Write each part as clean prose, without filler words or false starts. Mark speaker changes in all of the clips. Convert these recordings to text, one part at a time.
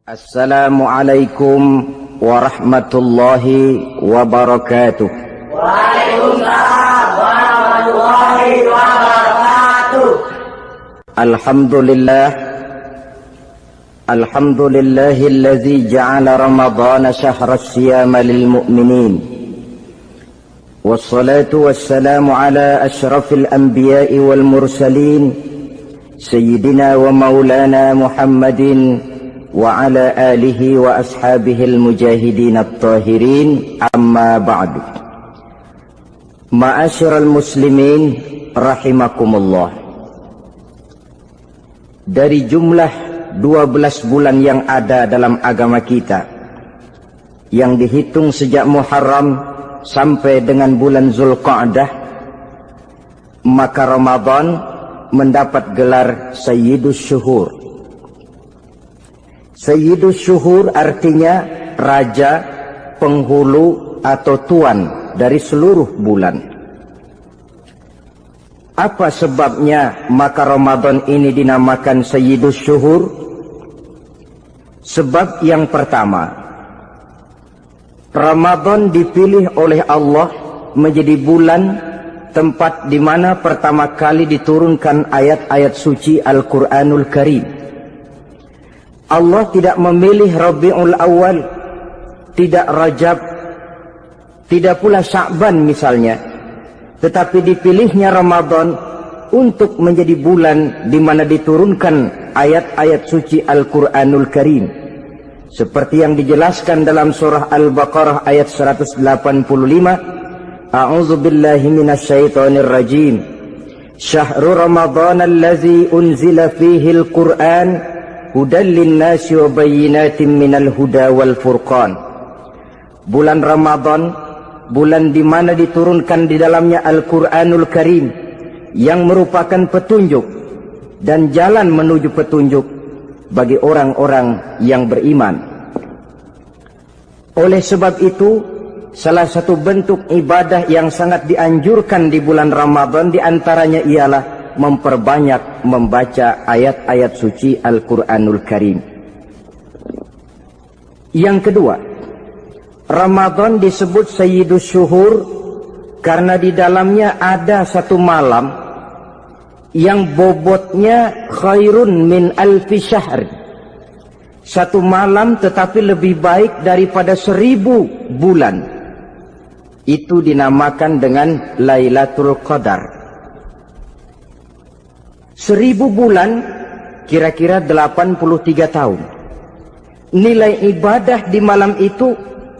Speaker 1: Assalamualaikum warahmatullahi wabarakatuh.
Speaker 2: Waalaikumsalam warahmatullahi wabarakatuh.
Speaker 1: Alhamdulillahilladzi ja'ala ramadhana syahra siyama lil mu'minin. Wassalatu wassalamu ala asyrafil anbiya'i wal mursalin sayyidina wa maulana Muhammadin wa ala alihi wa ashabihil mujahidin at-tahirin, amma ba'du. Ma'asyiral muslimin rahimakumullah. Dari jumlah 12 bulan yang ada dalam agama kita, yang dihitung sejak Muharram sampai dengan bulan Zulqa'dah, maka Ramadan mendapat gelar Sayyidus Syuhur. Sayyidus Syuhur artinya raja, penghulu atau tuan dari seluruh bulan. Apa sebabnya maka Ramadan ini dinamakan Sayyidus Syuhur? Sebab yang pertama, Ramadan dipilih oleh Allah menjadi bulan tempat di mana pertama kali diturunkan ayat-ayat suci Al-Quranul Karim. Allah tidak memilih Rabiul Awal, tidak Rajab, tidak pula Sya'ban misalnya, tetapi dipilihnya Ramadan untuk menjadi bulan di mana diturunkan ayat-ayat suci Al-Quranul Karim, seperti yang dijelaskan dalam surah Al-Baqarah ayat 185. A'udzu billahi minasyaitonir rajim. Syahrul Ramadan allazi unzila fihi al-Qur'an hudan linnasi wa bayyinatin minal huda wal furqan. Bulan Ramadan, bulan di mana diturunkan di dalamnya Al-Qur'anul Karim yang merupakan petunjuk dan jalan menuju petunjuk bagi orang-orang yang beriman. Oleh sebab itu, salah satu bentuk ibadah yang sangat dianjurkan di bulan Ramadan diantaranya ialah memperbanyak membaca ayat-ayat suci Al-Quranul Karim. Yang kedua, Ramadan disebut Sayyidus Syuhur karena di dalamnya ada satu malam yang bobotnya khairun min alfi syahr. Satu malam tetapi lebih baik daripada 1000 bulan. Itu dinamakan dengan Lailatul Qadar. 1000 bulan kira-kira 83 tahun. Nilai ibadah di malam itu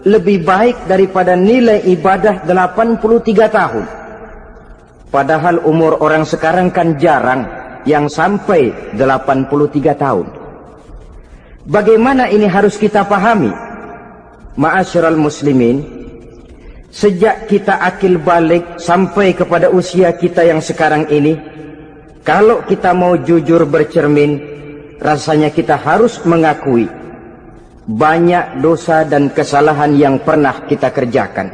Speaker 1: lebih baik daripada nilai ibadah 83 tahun. Padahal umur orang sekarang kan jarang yang sampai 83 tahun. Bagaimana ini harus kita pahami? Ma'asyiral muslimin, sejak kita akil balik sampai kepada usia kita yang sekarang ini, kalau kita mau jujur bercermin, rasanya kita harus mengakui banyak dosa dan kesalahan yang pernah kita kerjakan.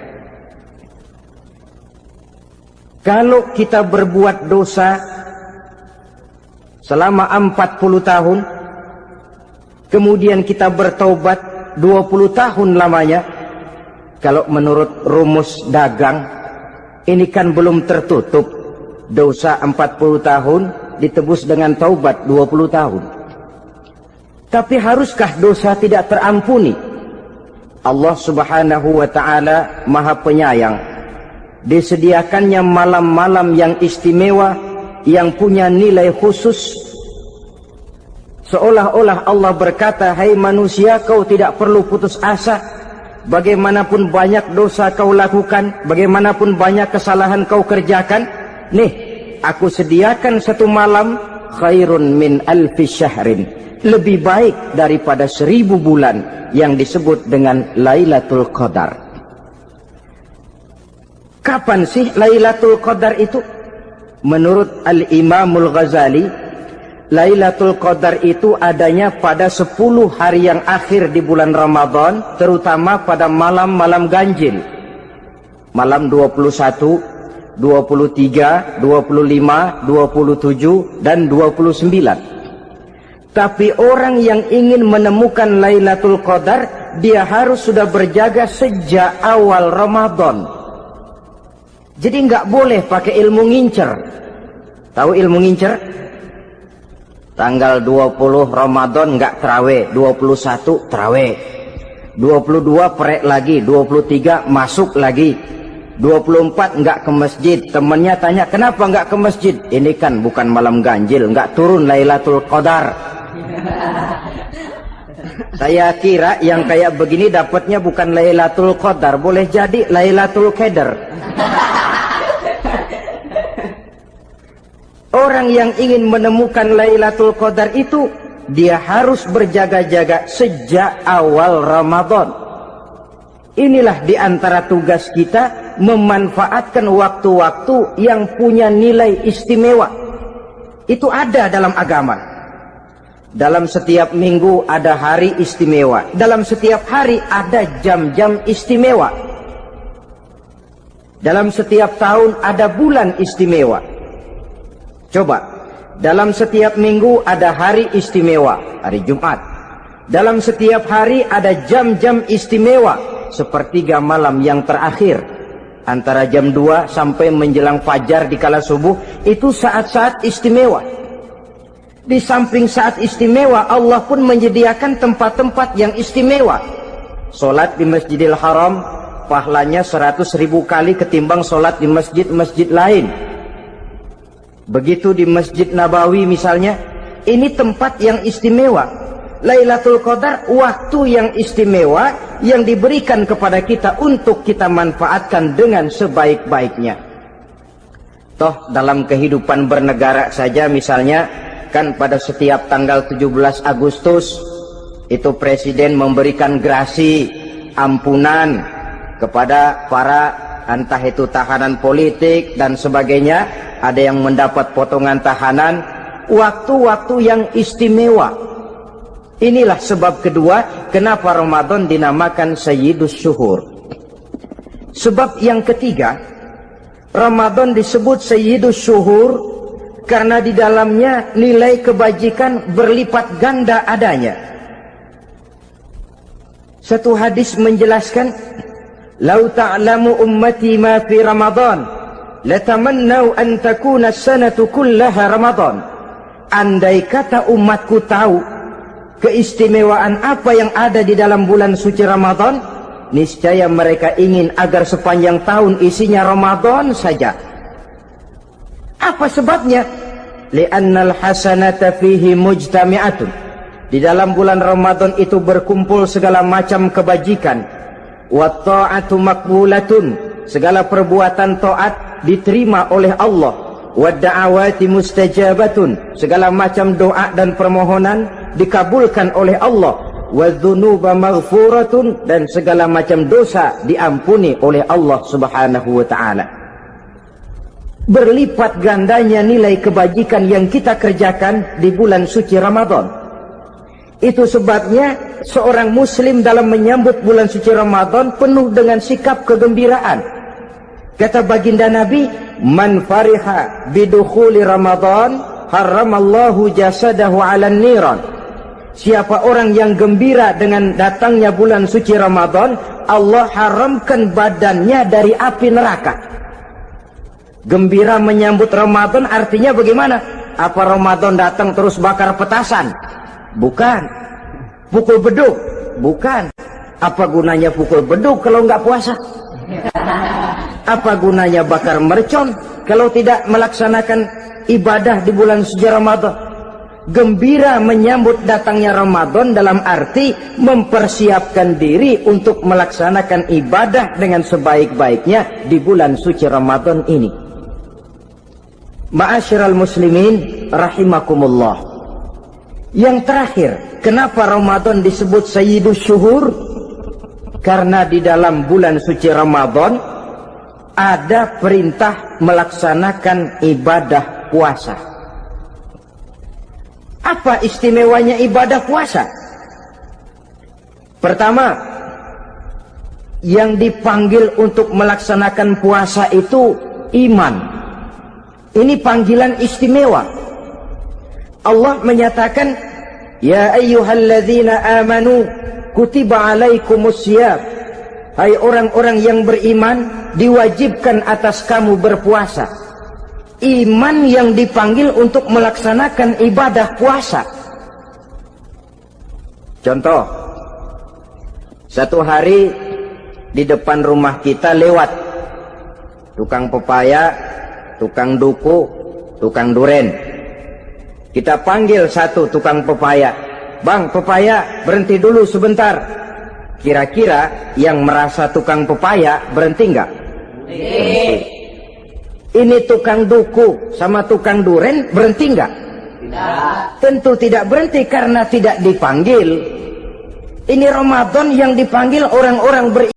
Speaker 1: Kalau kita berbuat dosa selama 40 tahun, kemudian kita bertaubat 20 tahun lamanya, kalau menurut rumus dagang, ini kan belum tertutup. Dosa 40 tahun ditebus dengan taubat 20 tahun. Tapi haruskah dosa tidak terampuni? Allah Subhanahu wa ta'ala Maha Penyayang. Disediakannya malam-malam yang istimewa, yang punya nilai khusus. Seolah-olah Allah berkata, hai manusia, kau tidak perlu putus asa. Bagaimanapun banyak dosa kau lakukan, bagaimanapun banyak kesalahan kau kerjakan, nih, aku sediakan satu malam khairun min alfi syahrin, lebih baik daripada 1000 bulan yang disebut dengan Lailatul Qadar. Kapan sih Lailatul Qadar itu? Menurut Al-Imamul Ghazali, Lailatul Qadar itu adanya pada 10 hari yang akhir di bulan Ramadan, terutama pada malam-malam ganjil. Malam 21, 23, 25, 27, dan 29. Tapi orang yang ingin menemukan Lailatul Qadar, dia harus sudah berjaga sejak awal Ramadan. Jadi nggak boleh pakai ilmu ngincer. Tahu ilmu ngincer? Tanggal 20 Ramadan nggak terawih, 21 terawih, 22 perek lagi, 23 masuk lagi, 24 nggak ke masjid. Temennya tanya, kenapa nggak ke masjid? Ini kan bukan malam ganjil, nggak turun Lailatul Qadar. Saya kira yang kayak begini dapatnya bukan Lailatul Qadar, boleh jadi Lailatul Qadar. Orang yang ingin menemukan Lailatul Qadar itu, dia harus berjaga-jaga sejak awal Ramadan. Inilah di antara tugas kita, memanfaatkan waktu-waktu yang punya nilai istimewa. Itu ada dalam agama. Dalam setiap minggu ada hari istimewa. Dalam setiap hari ada jam-jam istimewa. Dalam setiap tahun ada bulan istimewa. Coba, dalam setiap minggu ada hari istimewa, hari Jumat. Dalam setiap hari ada jam-jam istimewa, sepertiga malam yang terakhir. Antara jam 2 sampai menjelang fajar di kala subuh, itu saat-saat istimewa. Di samping saat istimewa, Allah pun menyediakan tempat-tempat yang istimewa. Solat di Masjidil Haram, pahalanya 100.000 kali ketimbang solat di masjid-masjid lain. Begitu di Masjid Nabawi misalnya, ini tempat yang istimewa. Lailatul Qadar waktu yang istimewa yang diberikan kepada kita untuk kita manfaatkan dengan sebaik-baiknya. Toh dalam kehidupan bernegara saja misalnya, kan pada setiap tanggal 17 Agustus itu presiden memberikan grasi ampunan kepada para entah itu tahanan politik dan sebagainya. Ada yang mendapat potongan tahanan. Waktu-waktu yang istimewa. Inilah sebab kedua kenapa Ramadan dinamakan Sayyidus Syuhur. Sebab yang ketiga, Ramadan disebut Sayyidus Syuhur karena di dalamnya nilai kebajikan berlipat ganda adanya. Satu hadis menjelaskan, "Lau ta'lamu ummati ma fi Ramadan, latamannau an takuna as-sanatu kullaha Ramadan." Andai kata umatku tahu keistimewaan apa yang ada di dalam bulan suci Ramadan, niscaya mereka ingin agar sepanjang tahun isinya Ramadan saja. Apa sebabnya? Li'annal hasanata fihi mujtami'atun. Di dalam bulan Ramadan itu berkumpul segala macam kebajikan. Wa ta'atu maqbulatun. Segala perbuatan taat diterima oleh Allah. Wa da'awati mustajabatun. Segala macam doa dan permohonan dikabulkan oleh Allah. Wa dzunuba maghfuratun. Dan segala macam dosa diampuni oleh Allah Subhanahu wa ta'ala. Berlipat gandanya nilai kebajikan yang kita kerjakan di bulan suci Ramadan. Itu sebabnya seorang muslim dalam menyambut bulan suci Ramadan penuh dengan sikap kegembiraan. Kata baginda Nabi, "Man fariha bidukhuli Ramadan, haramallahu jasadahu 'alan niran." Siapa orang yang gembira dengan datangnya bulan suci Ramadan, Allah haramkan badannya dari api neraka. Gembira menyambut Ramadan artinya bagaimana? Apa Ramadan datang terus bakar petasan? Bukan. Pukul beduk? Bukan. Apa gunanya pukul beduk kalau nggak puasa? Apa gunanya bakar mercon kalau tidak melaksanakan ibadah di bulan suci Ramadan? Gembira menyambut datangnya Ramadan dalam arti mempersiapkan diri untuk melaksanakan ibadah dengan sebaik-baiknya di bulan suci Ramadan ini. Ma'asyiral muslimin rahimakumullah. Yang terakhir, kenapa Ramadan disebut Sayyidus Syuhur? Karena di dalam bulan suci Ramadan ada perintah melaksanakan ibadah puasa. Apa istimewanya ibadah puasa? Pertama, yang dipanggil untuk melaksanakan puasa itu iman. Ini panggilan istimewa. Allah menyatakan, Ya ayyuhalladzina amanu kutiba alaikumusiyam. Hai orang-orang yang beriman, diwajibkan atas kamu berpuasa. Iman yang dipanggil untuk melaksanakan ibadah puasa. Contoh, satu hari di depan rumah kita lewat tukang pepaya, tukang duku, tukang duren. Kita panggil satu tukang pepaya, "Bang, pepaya, berhenti dulu sebentar." Kira-kira yang merasa tukang pepaya berhenti enggak? Ini tukang duku sama tukang duren berhenti enggak?
Speaker 2: Tidak.
Speaker 1: Tentu tidak berhenti karena tidak dipanggil. Ini Ramadan yang dipanggil orang-orang beriman.